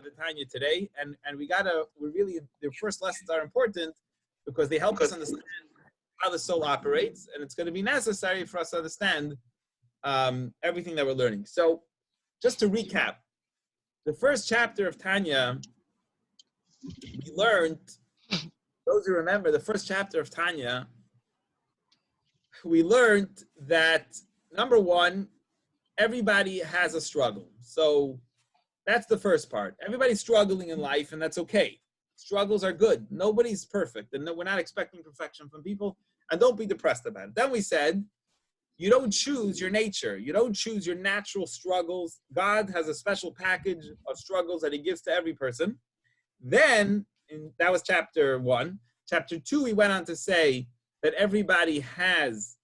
the Tanya today, and the first lessons are important because they help us understand how the soul operates, and it's going to be necessary for us to understand everything that we're learning. So, just to recap, the first chapter of Tanya, we learned, those who remember the first chapter of Tanya, we learned that, number one, everybody has a struggle. So that's the first part. Everybody's struggling in life, and that's okay. Struggles are good. Nobody's perfect, and we're not expecting perfection from people, and don't be depressed about it. Then we said, you don't choose your nature. You don't choose your natural struggles. God has a special package of struggles that he gives to every person. Then, that was chapter 1. Chapter 2, we went on to say that everybody has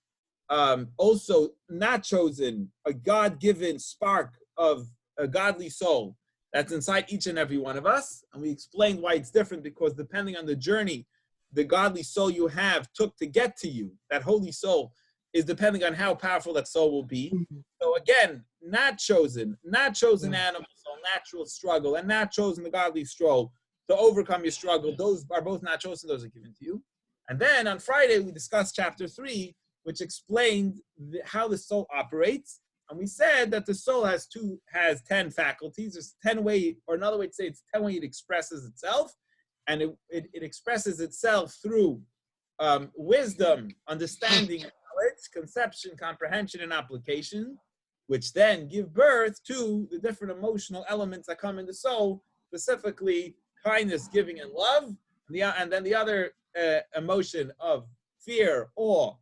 also not chosen a God-given spark of a godly soul that's inside each and every one of us. And we explained why it's different, because depending on the journey the godly soul you have took to get to you, that holy soul, is depending on how powerful that soul will be. So again, not chosen animal soul, natural struggle, and not chosen the godly soul to overcome your struggle. Those are both not chosen, those are given to you. And then on Friday, we discussed chapter 3, which explained how the soul operates. And we said that the soul has 10 faculties. There's 10 ways, or another way to say it's 10 ways it expresses itself. And it expresses itself through wisdom, understanding, knowledge, conception, comprehension, and application, which then give birth to the different emotional elements that come in the soul, specifically kindness, giving, and love. And then the other emotion of fear, awe,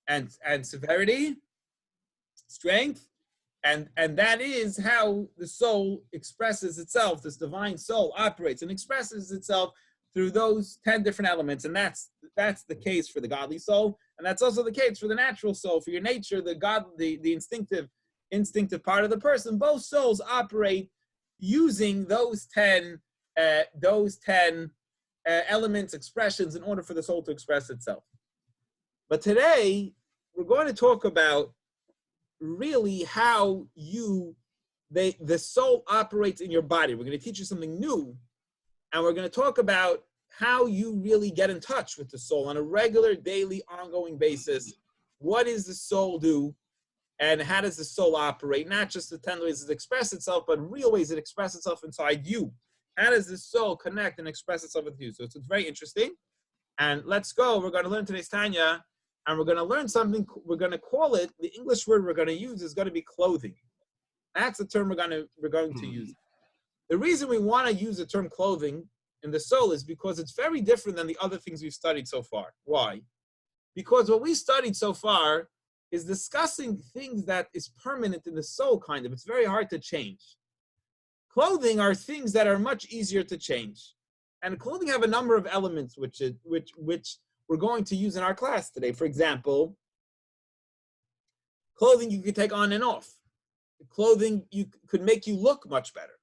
and severity, strength, and that is how the soul expresses itself. This divine soul operates and expresses itself through those 10 different elements, and that's the case for the godly soul, and that's also the case for the natural soul, for your nature, the instinctive part of the person. Both souls operate using those 10 elements, expressions, in order for the soul to express itself. But today, we're going to talk about really how the soul operates in your body. We're going to teach you something new, and we're going to talk about how you really get in touch with the soul on a regular, daily, ongoing basis. What does the soul do, and how does the soul operate? Not just the 10 ways it expresses itself, but real ways it expresses itself inside you. How does the soul connect and express itself with you? So it's very interesting. And let's go. We're going to learn today's Tanya, and we're going to learn something. We're going to call it, the English word we're going to use is going to be clothing. That's the term we're going to use. The reason we want to use the term clothing in the soul is because it's very different than the other things we've studied so far. Why? Because what we studied so far is discussing things that is permanent in the soul, kind of. It's very hard to change. Clothing are things that are much easier to change. And clothing have a number of elements which we're going to use in our class today. For example, clothing you can take on and off. Clothing could make you look much better.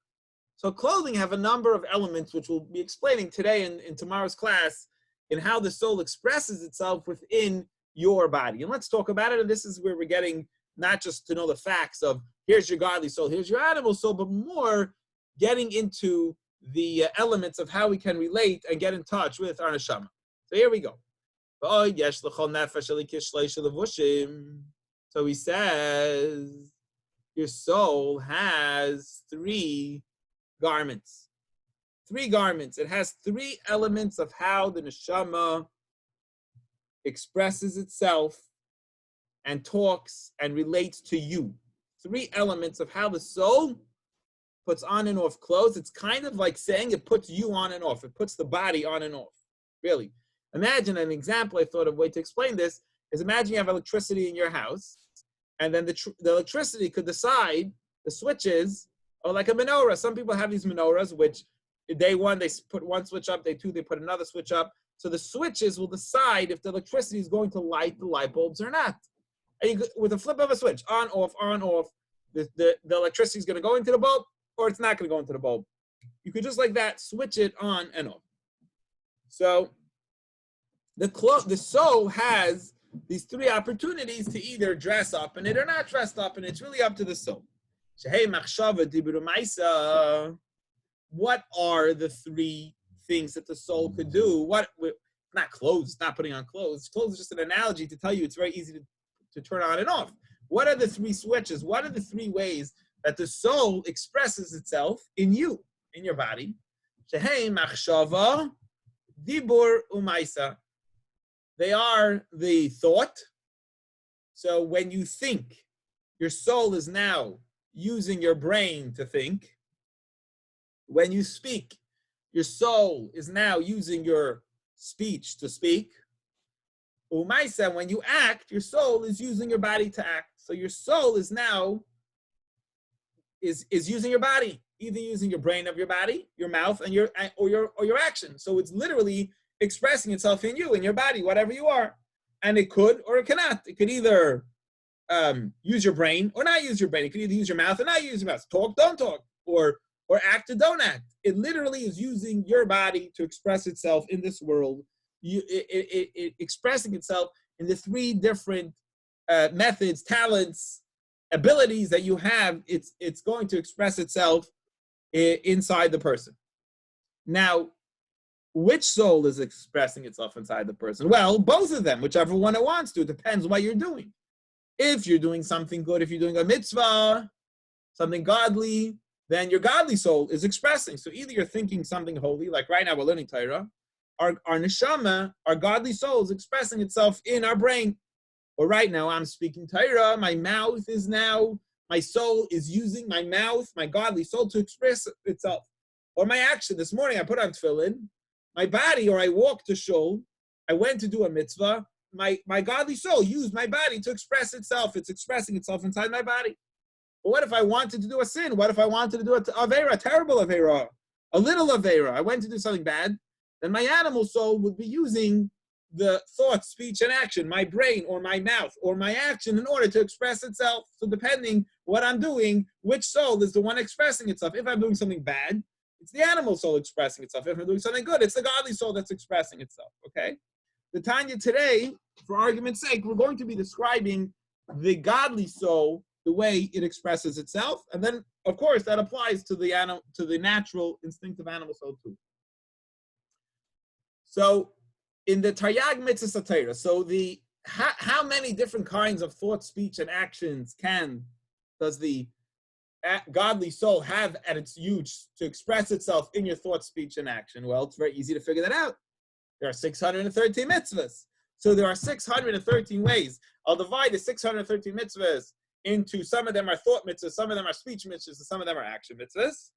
So clothing have a number of elements which we'll be explaining today in tomorrow's class, in how the soul expresses itself within your body. And let's talk about it. And this is where we're getting not just to know the facts of here's your godly soul, here's your animal soul, but more getting into the elements of how we can relate and get in touch with our neshama. So here we go. So he says, your soul has 3 garments. 3 garments. It has 3 elements of how the neshama expresses itself and talks and relates to you. 3 elements of how the soul puts on and off clothes. It's kind of like saying it puts you on and off. It puts the body on and off. Really. Imagine an example I thought of a way to explain this is, imagine you have electricity in your house, and then the electricity could decide the switches, or like a menorah. Some people have these menorahs, which day 1, they put one switch up, day 2, they put another switch up. So the switches will decide if the electricity is going to light the light bulbs or not. And with a flip of a switch, on, off, the electricity is going to go into the bulb, or it's not going to go into the bulb. You could just like that switch it on and off. So the soul has these 3 opportunities to either dress up in it or not dress up in it. It's really up to the soul. what are the three things that the soul could do? Not clothes, not putting on clothes. Clothes is just an analogy to tell you it's very easy to turn on and off. What are the three switches? What are the three ways that the soul expresses itself in you, in your body? Shehei machshava, dibur, umaisa. They are the thought. So when you think, your soul is now using your brain to think. When you speak, your soul is now using your speech to speak. Umaisa, when you act, your soul is using your body to act. So your soul is now is using your body, either using your brain of your body, your mouth, and your action. So it's literally expressing itself in you, in your body, whatever you are. And it could or it cannot. It could either use your brain or not use your brain. It could either use your mouth or not use your mouth. Talk, don't talk, or act or don't act. It literally is using your body to express itself in this world. It expressing itself in the three different methods, talents, abilities that you have. It's going to express itself inside the person. Now, which soul is expressing itself inside the person? Well, both of them, whichever one it wants to. It depends what you're doing. If you're doing something good, if you're doing a mitzvah, something godly, then your godly soul is expressing. So either you're thinking something holy, like right now we're learning Torah, our neshama, our godly soul is expressing itself in our brain. Or right now I'm speaking Torah, my mouth is now, my soul is using my mouth, my godly soul to express itself. Or my action, this morning I put on tefillin, my body, or I walked to shul, I went to do a mitzvah, my godly soul used my body to express itself. It's expressing itself inside my body. But what if I wanted to do a sin? What if I wanted to do an avera, a terrible avera, a little avera? I went to do something bad. Then my animal soul would be using the thought, speech, and action, my brain or my mouth or my action in order to express itself. So depending what I'm doing, which soul is the one expressing itself? If I'm doing something bad, it's the animal soul expressing itself. If I'm doing something good, it's the godly soul that's expressing itself, okay? The Tanya today, for argument's sake, we're going to be describing the godly soul, the way it expresses itself, and then, of course, that applies to the natural, instinctive animal soul too. So, in the Taryag Mitzvah Torah, so how many different kinds of thought, speech, and actions does the godly soul have at its use to express itself in your thought, speech, and action? Well, it's very easy to figure that out. There are 613 mitzvahs. So there are 613 ways. I'll divide the 613 mitzvahs into some of them are thought mitzvahs, some of them are speech mitzvahs, and some of them are action mitzvahs.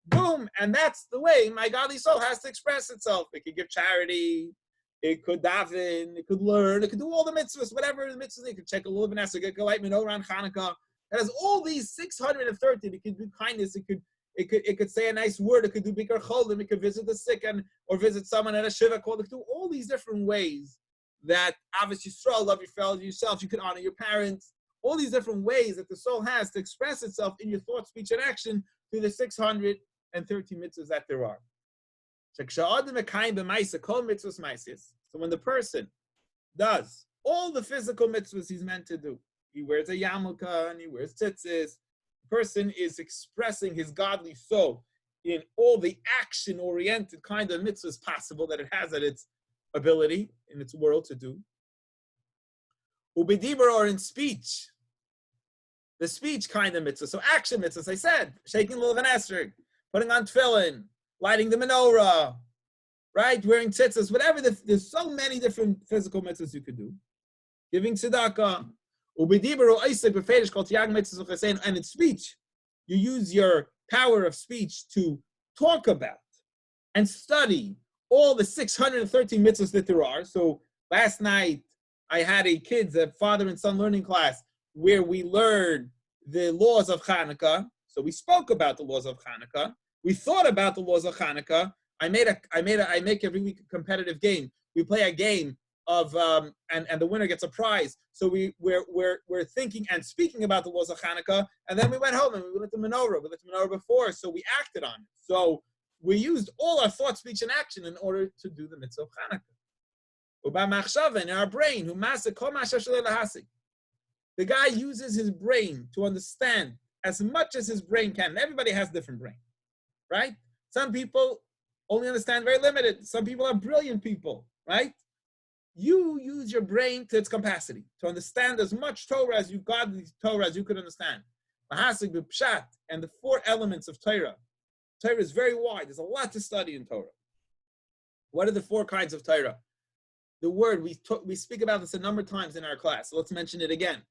Boom. And that's the way my godly soul has to express itself. It could give charity. It could daven. It could learn. It could do all the mitzvahs, whatever the mitzvahs. It could check a little bit. It could light menorah on Hanukkah. It has all these 613. It could do kindness. It could say a nice word. It could do bikar cholim. It could visit the sick or visit someone at a shiva call. It could do all these different ways that obviously love your fellow yourself. You could honor your parents. All these different ways that the soul has to express itself in your thought, speech, and action through the 613 mitzvahs that there are. So when the person does all the physical mitzvahs he's meant to do, he wears a yarmulke and he wears tzitzis, the person is expressing his godly soul in all the action-oriented kind of mitzvahs possible that it has at its ability, in its world to do. Ubedibur, or in speech, the speech kind of mitzvah. So action mitzvahs, I said, shaking lulav and esrog, putting on tefillin, lighting the menorah, right? Wearing tzitzis, whatever. There's so many different physical mitzvahs you could do. Giving tzedakah. And in speech, you use your power of speech to talk about and study all the 613 mitzvahs that there are. So last night, I had a father and son learning class where we learned the laws of Hanukkah. So we spoke about the laws of Hanukkah. We thought about the laws of Hanukkah. I make every week a competitive game. We play a game of and the winner gets a prize. So we're thinking and speaking about the laws of Hanukkah, and then we went home and we lit the menorah. We lit the menorah before, so we acted on it. So we used all our thought, speech, and action in order to do the mitzvah of Hanukkah. In our brain, the guy uses his brain to understand as much as his brain can. Everybody has different brain, right? Some people only understand very limited. Some people are brilliant people, right? You use your brain to its capacity to understand as much Torah as you, godly Torah, as you could understand. And the four elements of Torah. Torah is very wide. There's a lot to study in Torah. What are the four kinds of Torah? The word, we speak about this a number of times in our class, so let's mention it again.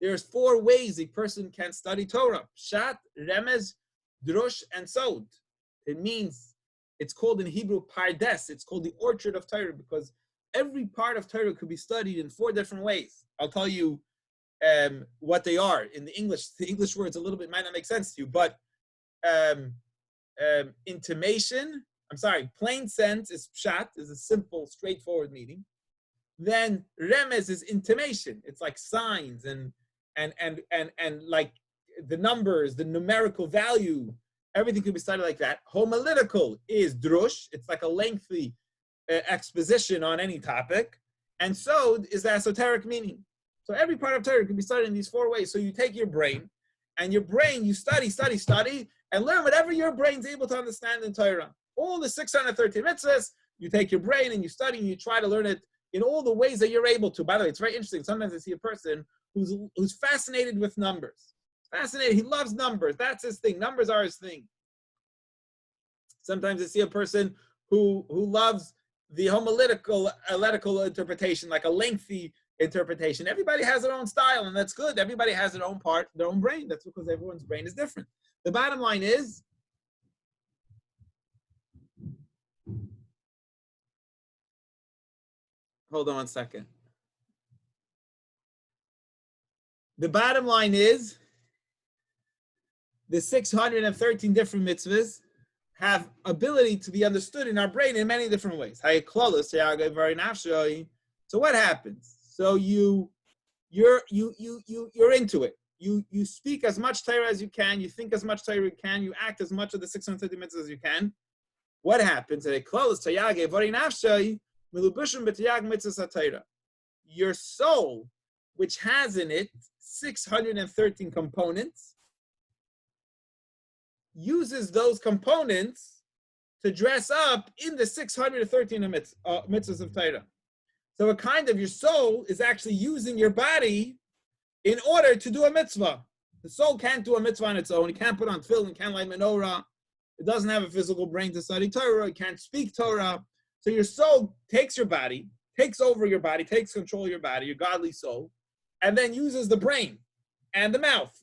There's four ways a person can study Torah. Pshat, Remez, Drush, and Sod. It means, it's called in Hebrew Pardes. It's called the orchard of Torah because every part of Torah could be studied in four different ways. I'll tell you what they are. In the English words a little bit might not make sense to you, but plain sense is Pshat, is a simple, straightforward meaning. Then Remez is intimation. It's like signs and like the numbers, the numerical value. Everything could be studied like that. Homiletical is Drush. It's like a lengthy exposition on any topic. And Sod is the esoteric meaning. So every part of Torah can be studied in these four ways. So you take your brain, and your brain, you study, and learn whatever your brain's able to understand in Torah. All the 613 mitzvahs, you take your brain and you study and you try to learn it in all the ways that you're able to. By the way, it's very interesting. Sometimes I see a person who's fascinated with numbers. Fascinated. He loves numbers. That's his thing. Numbers are his thing. Sometimes I see a person who loves the homiletical interpretation, like a lengthy interpretation. Everybody has their own style, and that's good. Everybody has their own part, their own brain. That's because everyone's brain is different. The bottom line is, hold on one second. The bottom line is, the 613 different mitzvahs have ability to be understood in our brain in many different ways. So what happens? So you're into it. You speak as much Torah as you can. You think as much Torah as you can. You act as much of the 630 mitzvahs as you can. What happens? Your soul, which has in it 613 components, uses those components to dress up in the 613 mitzvahs of Torah. So a kind of your soul is actually using your body in order to do a mitzvah. The soul can't do a mitzvah on its own. It can't put on tefillin, it can't light menorah. It doesn't have a physical brain to study Torah. It can't speak Torah. So your soul takes your body, takes over your body, takes control of your body, your godly soul, and then uses the brain and the mouth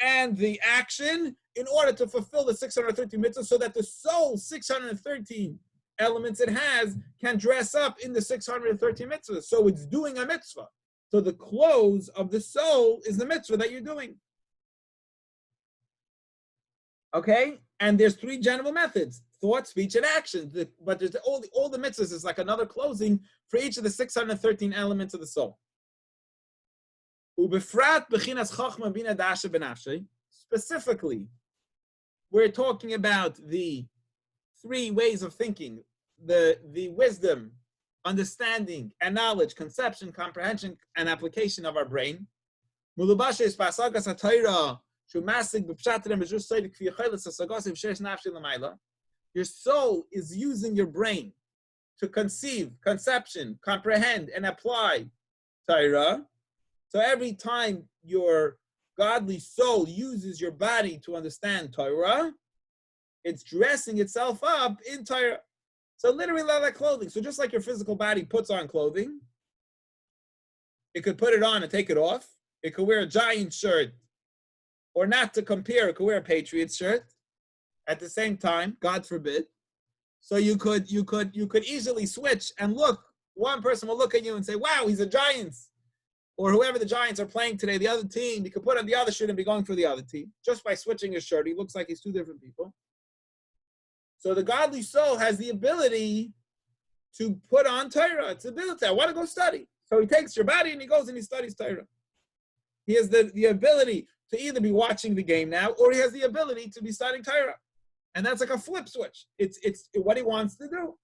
and the action in order to fulfill the 613 mitzvahs so that the soul, 613 elements it has, can dress up in the 613 mitzvahs. So it's doing a mitzvah. So the clothes of the soul is the mitzvah that you're doing. Okay? And there's three general methods: thought, speech, and action. But there's all the mitzvahs is like another closing for each of the 613 elements of the soul. Specifically, we're talking about the three ways of thinking: the wisdom, understanding, and knowledge, conception, comprehension, and application of our brain. Your soul is using your brain to conceive, conception, comprehend, and apply Torah. So every time your godly soul uses your body to understand Torah, it's dressing itself up in Torah. So literally like clothing. So just like your physical body puts on clothing, it could put it on and take it off. It could wear a Giants shirt, or not to compare, it could wear a Patriots shirt at the same time, God forbid. So you could easily switch and look. One person will look at you and say, wow, he's a Giants. Or whoever the Giants are playing today, the other team, he could put on the other shirt and be going for the other team. Just by switching his shirt, he looks like he's two different people. So the godly soul has the ability to put on Torah. It's the ability. I want to go study. So he takes your body and he goes and he studies Torah. He has the ability to either be watching the game now, or he has the ability to be studying Torah. And that's like a flip switch. It's what he wants to do.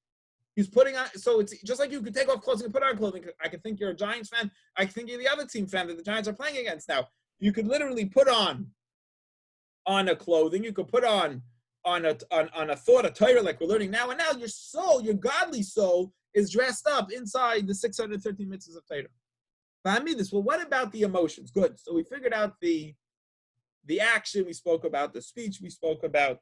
He's putting on, so it's just like you could take off clothing and put on clothing. I could think you're a Giants fan. I could think you're the other team fan that the Giants are playing against now. You could literally put on a clothing. You could put on on a thought of Torah like we're learning now, and now your soul, your godly soul, is dressed up inside the 613 mitzvahs of Torah. Well, what about the emotions? Good. So we figured out the action, we spoke about the speech, we spoke about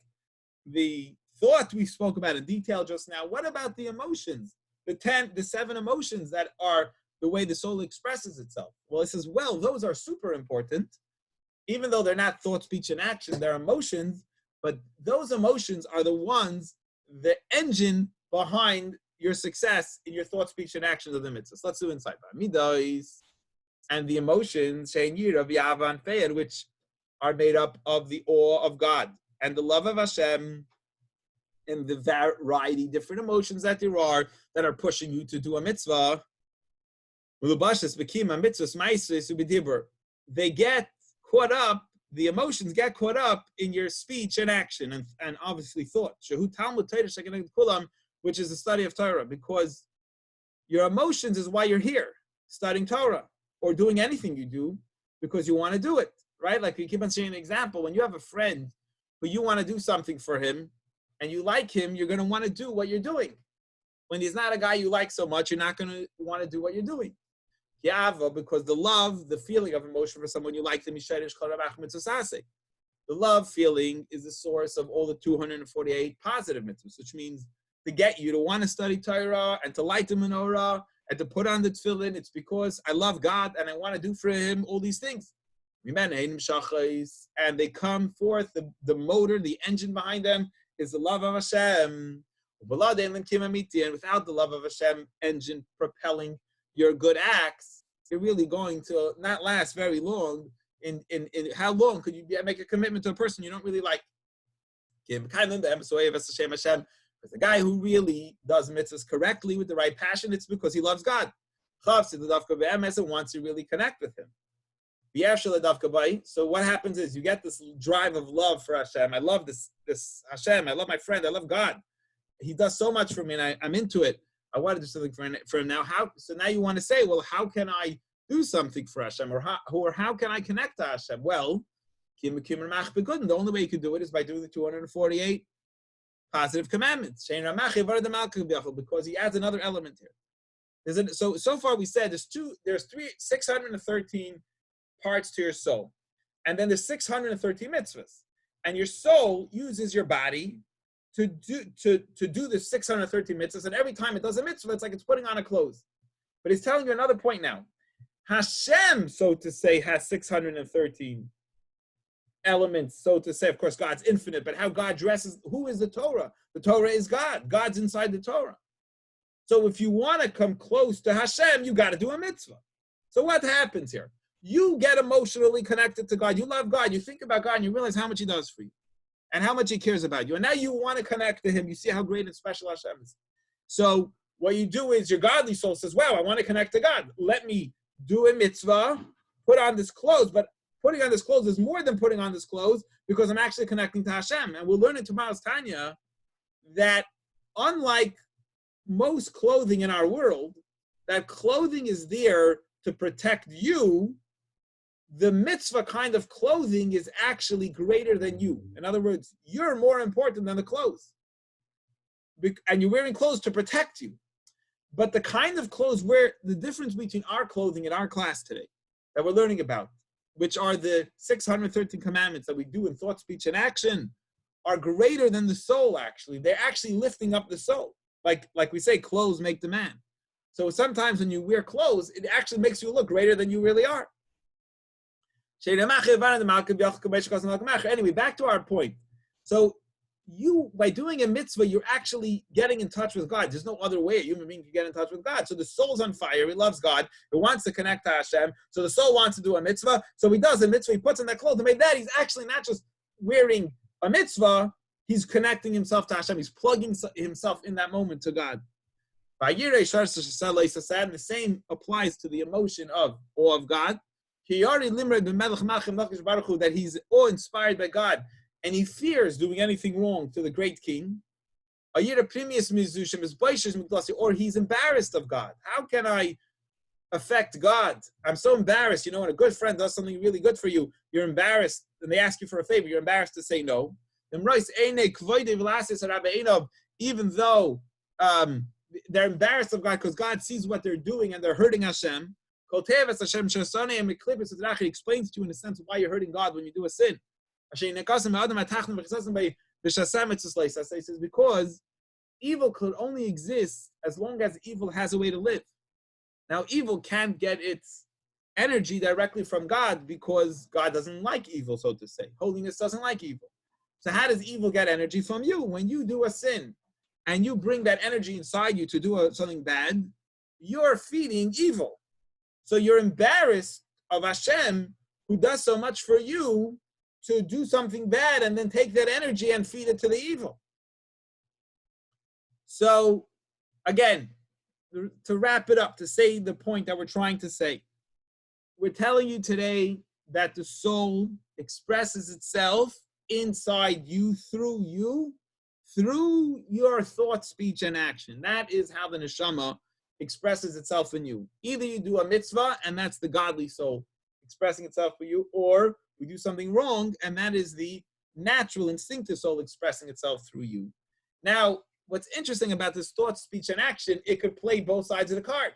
the thought, we spoke about in detail just now. What about the emotions? The 7 emotions that are the way the soul expresses itself. Well, it says, well, those are super important, even though they're not thought, speech, and action, they're emotions, but those emotions are the ones, the engine behind your success in your thought, speech, and actions of the mitzvahs. Let's do insight. Midos and the emotions, which are made up of the awe of God and the love of Hashem and the variety, different emotions that there are that are pushing you to do a mitzvah. They get caught up, the emotions get caught up in your speech and action and obviously thought. Which is the study of Torah, because your emotions is why you're here, studying Torah or doing anything you do because you want to do it, right? Like we keep on saying an example, when you have a friend who you want to do something for him and you like him, you're going to want to do what you're doing. When he's not a guy you like so much, you're not going to want to do what you're doing. Because the love, the feeling of emotion for someone you like them, the love feeling is the source of all the 248 positive mitzvahs, which means to get you to want to study Torah and to light the menorah and to put on the tefillin, it's because I love God and I want to do for him all these things. And they come forth, the motor, the engine behind them is the love of Hashem. And without the love of Hashem engine propelling your good acts, you're really going to not last very long. In how long could you make a commitment to a person you don't really like? Because the guy who really does mitzvahs correctly with the right passion, it's because he loves God. And wants to really connect with him. So what happens is you get this drive of love for Hashem. I love this Hashem. I love my friend. I love God. He does so much for me, and I'm into it. I want to do something for him now. So now you want to say, well, how can I do something for Hashem, or how can I connect to Hashem? Well, the only way you can do it is by doing the 248 positive commandments. Because he adds another element here. So far we said there's 613 parts to your soul, and then there's 613 mitzvahs, and your soul uses your body to do the 613 mitzvahs, and every time it does a mitzvah, it's like it's putting on a clothes. But he's telling you another point now. Hashem, so to say, has 613 elements, so to say. Of course, God's infinite, but how God dresses, who is the Torah? The Torah is God. God's inside the Torah. So if you want to come close to Hashem, you got to do a mitzvah. So what happens here? You get emotionally connected to God. You love God. You think about God, and you realize how much he does for you and how much he cares about you. And now you want to connect to him. You see how great and special Hashem is. So what you do is your godly soul says, wow, I want to connect to God. Let me do a mitzvah, put on this clothes, but putting on this clothes is more than putting on this clothes because I'm actually connecting to Hashem. And we'll learn in tomorrow's Tanya that unlike most clothing in our world, that clothing is there to protect you. The mitzvah kind of clothing is actually greater than you. In other words, you're more important than the clothes. And you're wearing clothes to protect you. But the kind of clothes where the difference between our clothing and our class today that we're learning about, which are the 613 commandments that we do in thought, speech, and action, are greater than the soul, actually. They're actually lifting up the soul. Like we say, clothes make the man. So sometimes when you wear clothes, it actually makes you look greater than you really are. Anyway, back to our point. So you, by doing a mitzvah, you're actually getting in touch with God. There's no other way a human being can get in touch with God. So the soul's on fire. He loves God. It wants to connect to Hashem. So the soul wants to do a mitzvah. So he does a mitzvah. He puts on that clothes. And by that, he's actually not just wearing a mitzvah. He's connecting himself to Hashem. He's plugging himself in that moment to God. And the same applies to the emotion of awe of God. That he's awe-inspired by God. And he fears doing anything wrong to the great king. Or he's embarrassed of God. How can I affect God? I'm so embarrassed. You know, when a good friend does something really good for you, you're embarrassed, and they ask you for a favor, you're embarrassed to say no. Even though they're embarrassed of God because God sees what they're doing and they're hurting Hashem. He explains to you in a sense why you're hurting God when you do a sin. He says because evil could only exist as long as evil has a way to live. Now, evil can't get its energy directly from God because God doesn't like evil, so to say. Holiness doesn't like evil. So how does evil get energy from you? When you do a sin and you bring that energy inside you to do something bad, you're feeding evil. So you're embarrassed of Hashem, who does so much for you, to do something bad and then take that energy and feed it to the evil. So, again, to wrap it up, to say the point that we're trying to say, we're telling you today that the soul expresses itself inside you, through your thought, speech, and action. That is how the neshama expresses itself in you. Either you do a mitzvah, and that's the godly soul expressing itself for you, or we do something wrong, and that is the natural, instinctive soul expressing itself through you. Now, what's interesting about this thought, speech, and action, it could play both sides of the card.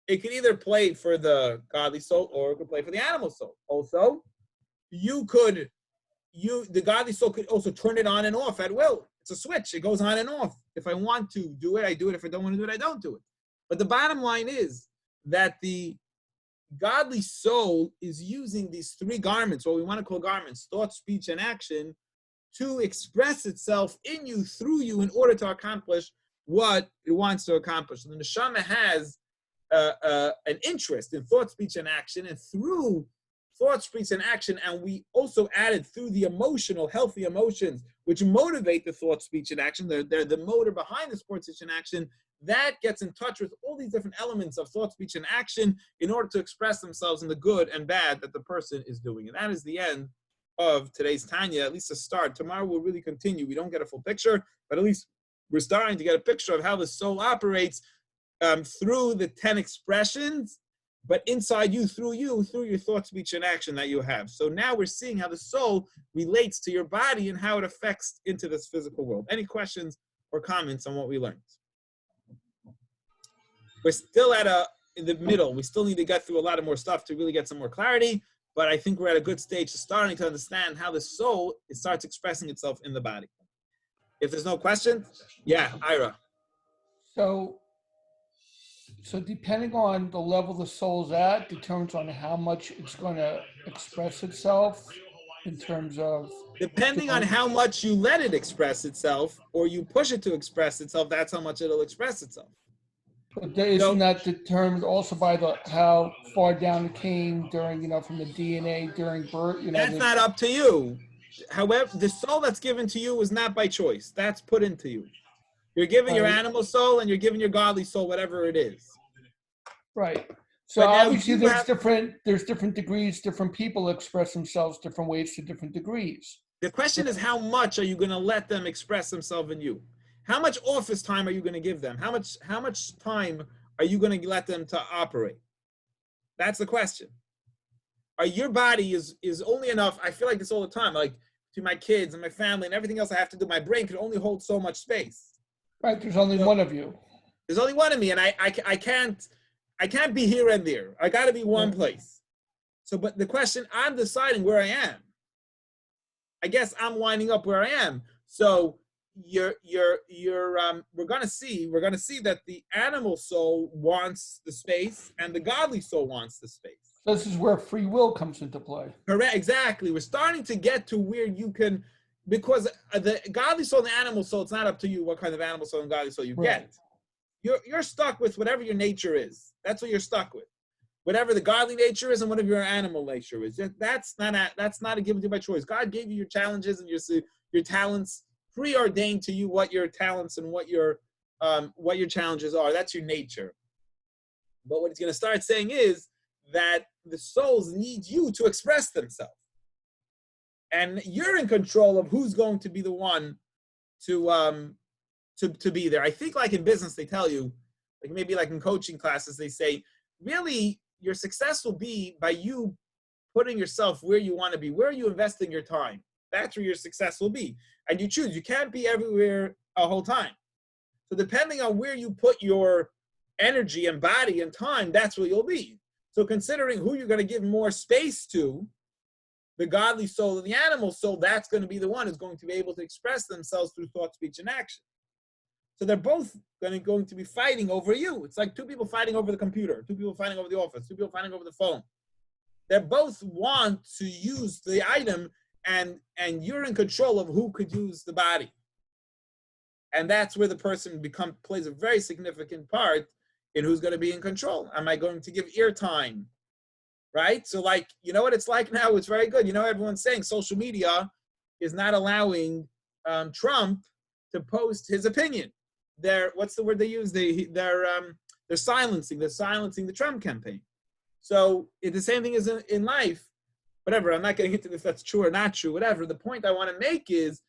It could either play for the godly soul or it could play for the animal soul. Also, the godly soul could also turn it on and off at will. It's a switch. It goes on and off. If I want to do it, I do it. If I don't want to do it, I don't do it. But the bottom line is that the godly soul is using these three garments, what we want to call garments, thought, speech, and action, to express itself in you, through you, in order to accomplish what it wants to accomplish. And the neshama has an interest in thought, speech, and action, and through thought, speech, and action, and we also added through the emotional, healthy emotions, which motivate the thought, speech, and action. They're the motor behind the thought, speech, and action. That gets in touch with all these different elements of thought, speech, and action in order to express themselves in the good and bad that the person is doing. And that is the end of today's Tanya, at least a start. Tomorrow we'll really continue. We don't get a full picture, but at least we're starting to get a picture of how the soul operates through the 10 expressions, but inside you, through your thought, speech, and action that you have. So now we're seeing how the soul relates to your body and how it affects into this physical world. Any questions or comments on what we learned? We're still in the middle. We still need to get through a lot of more stuff to really get some more clarity, but I think we're at a good stage to starting to understand how the soul starts expressing itself in the body. If there's no question, yeah, Ira. So depending on the level the soul's at, determines on how much it's going to express itself in terms of... Depending on how much you let it express itself or you push it to express itself, that's how much it'll express itself. But isn't that determined also by how far down it came during, from the DNA during birth? That's not up to you. However, the soul that's given to you is not by choice. That's put into you. You're giving your animal soul and you're giving your godly soul, whatever it is. Right. So obviously there's different degrees, different people express themselves different ways to different degrees. The question is, how much are you going to let them express themselves in you? How much office time are you going to give them? How much time are you going to let them to operate? That's the question. Your body is only enough. I feel like this all the time, like to my kids and my family and everything else I have to do. My brain can only hold so much space. Right. There's only one of you. There's only one of me, and I can't be here and there. I got to be one place. So, but the question, I'm deciding where I am. I guess I'm winding up where I am. So we're gonna see that the animal soul wants the space and the godly soul wants the space. This is where free will comes into play. Correct, exactly. We're starting to get to where you can, because the godly soul and the animal soul, it's not up to you what kind of animal soul and godly soul you get. You're stuck with whatever your nature is. That's what you're stuck with. Whatever the godly nature is and whatever your animal nature is. That's not a given to you by choice. God gave you your challenges and your talents, preordained to you what your talents and what your challenges are. That's your nature. But what he's going to start saying is that the souls need you to express themselves. And you're in control of who's going to be the one to be there. I think like in business, they tell you, like maybe like in coaching classes, they say, really, your success will be by you putting yourself where you want to be. Where are you investing your time? That's where your success will be. and you choose. You can't be everywhere a whole time. So depending on where you put your energy and body and time, that's where you'll be. So considering who you're going to give more space to, the godly soul and the animal soul, that's going to be the one who's going to be able to express themselves through thought, speech, and action. So they're both going to be fighting over you. It's like two people fighting over the computer, two people fighting over the office, two people fighting over the phone. They both want to use the item, and you're in control of who could use the body. And that's where the person plays a very significant part in who's going to be in control. Am I going to give ear time? Right? So like, you know what it's like now? It's very good. You know, everyone's saying social media is not allowing Trump to post his opinion. What's the word they use? They're silencing the Trump campaign. So it's the same thing as in life. Whatever, I'm not getting into if that's true or not true, whatever. The point I want to make is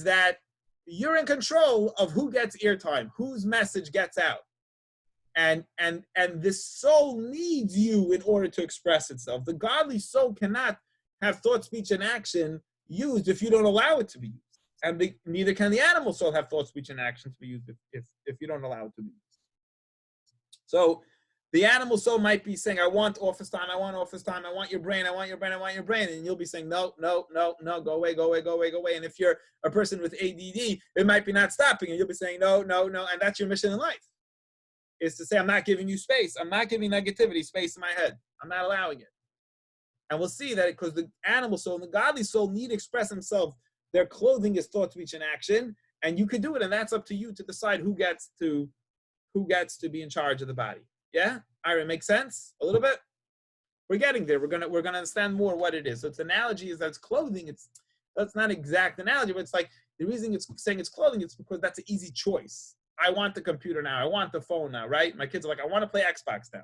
that you're in control of who gets airtime, whose message gets out. And this soul needs you in order to express itself. The godly soul cannot have thought, speech, and action used if you don't allow it to be used. And neither can the animal soul have thought, speech, and action to be used if you don't allow it to be used. So the animal soul might be saying, I want office time, I want your brain, I want your brain. And you'll be saying, no, go away. And if you're a person with ADD, it might be not stopping. And you'll be saying, no. And that's your mission in life, is to say, I'm not giving you space. I'm not giving negativity space in my head. I'm not allowing it. And we'll see that because the animal soul and the godly soul need to express themselves. Their clothing is thought, speech, and action. And you can do it. And that's up to you to decide who gets to be in charge of the body. Yeah? Ira, make sense? A little bit? We're getting there. We're gonna understand more what it is. So its analogy is that it's clothing. That's not exact analogy, but it's like the reason it's saying it's clothing, it's because that's an easy choice. I want the computer now. I want the phone now, right? My kids are like, I want to play Xbox now.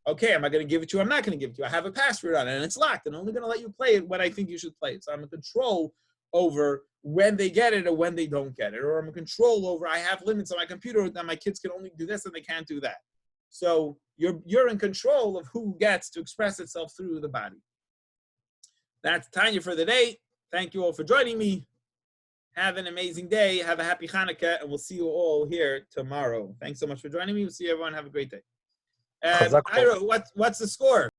Okay, am I going to give it to you? I'm not going to give it to you. I have a password on it, and it's locked. And I'm only going to let you play it when I think you should play it. So I'm in control over when they get it or when they don't get it. Or I'm in control over, I have limits on my computer that my kids can only do this and they can't do that. So you're in control of who gets to express itself through the body. That's Tanya for the day. Thank you all for joining me. Have an amazing day. Have a happy Hanukkah, and we'll see you all here tomorrow. Thanks so much for joining me. We'll see you everyone. Have a great day. Ira, what's the score?